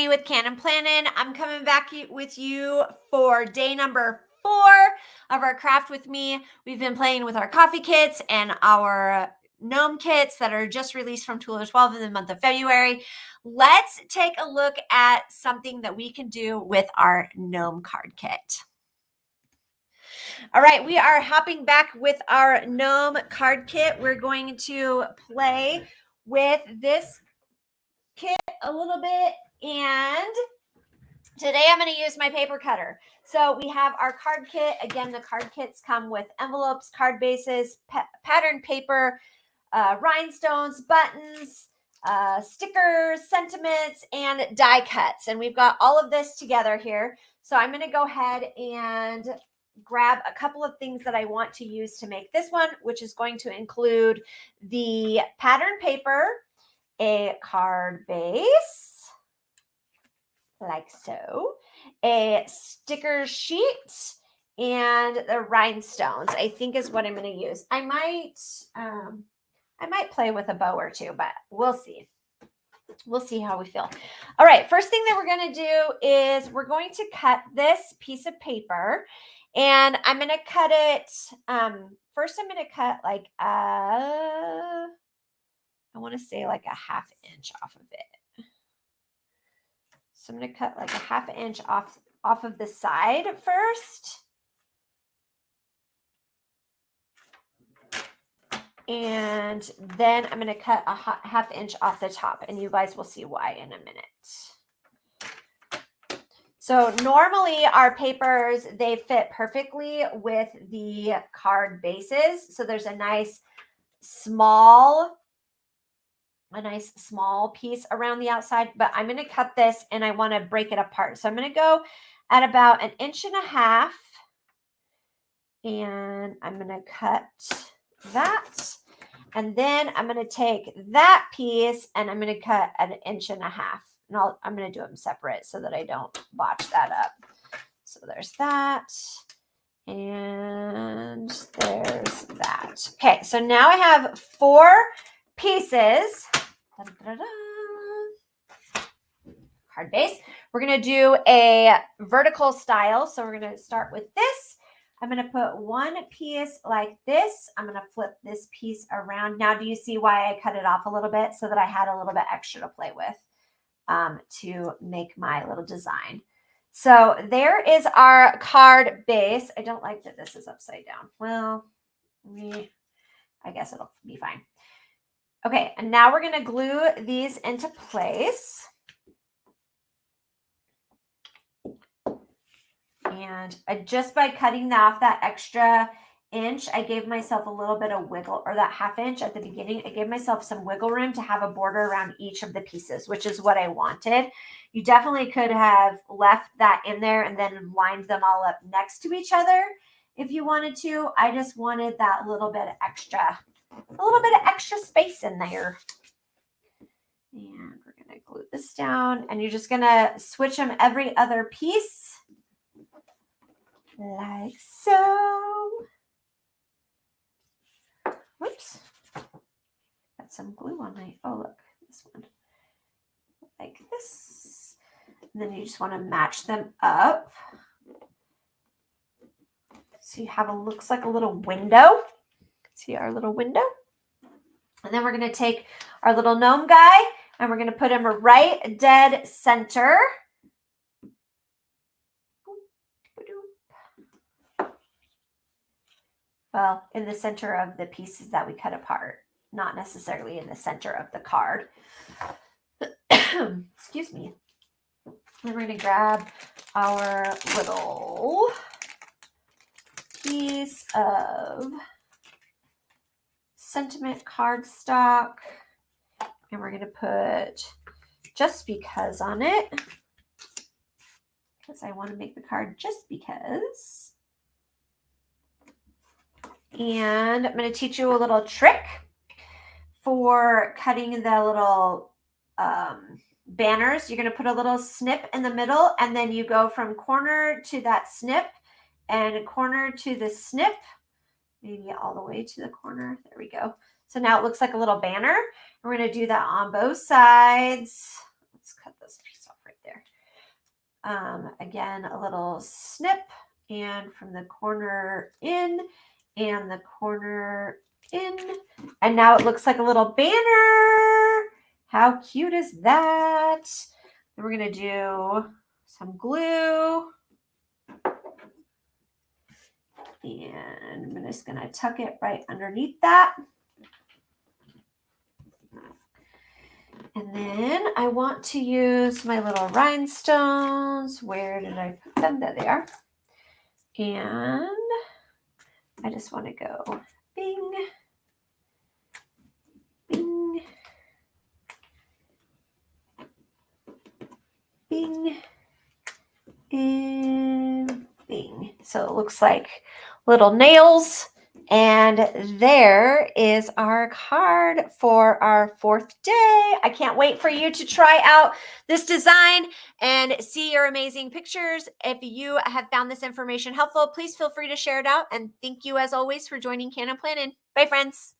everybody with Cannin Plannin. I'm coming back with you for day number 4 of our craft with me. We've been playing with our coffee kits and our gnome kits that are just released from Tooler 12 in the month of February. Let's take a look at something that we can do with our gnome card kit. All right, we are hopping back with our gnome card kit. We're going to play with this kit a little bit, and today I'm going to use my paper cutter. So we have our card kit. Again, the card kits come with envelopes, card bases, patterned paper, rhinestones, buttons, stickers, sentiments, and die cuts. And we've got all of this together here. So I'm going to go ahead and grab a couple of things that I want to use to make this one, which is going to include the patterned paper, a card base, like so, a sticker sheet, and the rhinestones, I think is what I'm going to use. I might play with a bow or two, but we'll see. We'll see how we feel. All right, first thing that we're going to do is we're going to cut this piece of paper, and I'm going to cut it, first I'm going to cut like I want to say like a ½ inch off of it. So I'm going to cut like a ½ inch off of the side first. And then I'm going to cut a ½ inch off the top, and you guys will see why in a minute. So normally our papers, they fit perfectly with the card bases. So there's a nice small piece around the outside, but I'm going to cut this and I want to break it apart. So I'm going to go at about 1.5 inches, and I'm going to cut that. And then I'm going to take that piece and I'm going to cut at 1.5 inches. And I'm going to do them separate so that I don't botch that up. So there's that. And there's that. Okay, so now I have 4 pieces. Card base. We're going to do a vertical style. So we're going to start with this. I'm going to put one piece like this. I'm going to flip this piece around. Now, do you see why I cut it off a little bit? So that I had a little bit extra to play with to make my little design. So there is our card base. I don't like that this is upside down. Well, I guess it'll be fine. Okay, and now we're going to glue these into place. And just by cutting off that extra inch, I gave myself a little bit of wiggle, or that ½ inch at the beginning. I gave myself some wiggle room to have a border around each of the pieces, which is what I wanted. You definitely could have left that in there and then lined them all up next to each other if you wanted to. I just wanted that little bit of extra, a little bit of extra space in there. And we're going to glue this down, and you're just going to switch them every other piece. Like so. Whoops. Got some glue on my, oh look, this one. Like this. And then you just want to match them up. So you have looks like a little window. See our little window? And then we're going to take our little gnome guy and we're going to put him right dead center. Well, in the center of the pieces that we cut apart, not necessarily in the center of the card. Excuse me. Then we're going to grab our little piece of sentiment cardstock, and we're going to put just because on it, because I want to make the card just because. And I'm going to teach you a little trick for cutting the little banners. You're going to put a little snip in the middle, and then you go from corner to that snip and corner to the snip, maybe all the way to the corner. There we go. So now it looks like a little banner. We're going to do that on both sides. Let's cut this piece off right there. Again, a little snip, and from the corner in and the corner in. And now it looks like a little banner. How cute is that? Then we're going to do some glue. And I'm just going to tuck it right underneath that. And then I want to use my little rhinestones. Where did I put them? There they are. And I just want to go bing, bing, bing, and bing. So it looks like little nails. And there is our card for our 4th day. I can't wait for you to try out this design and see your amazing pictures. If you have found this information helpful, please feel free to share it out. And thank you, as always, for joining Cannin and Plannin. Bye, friends.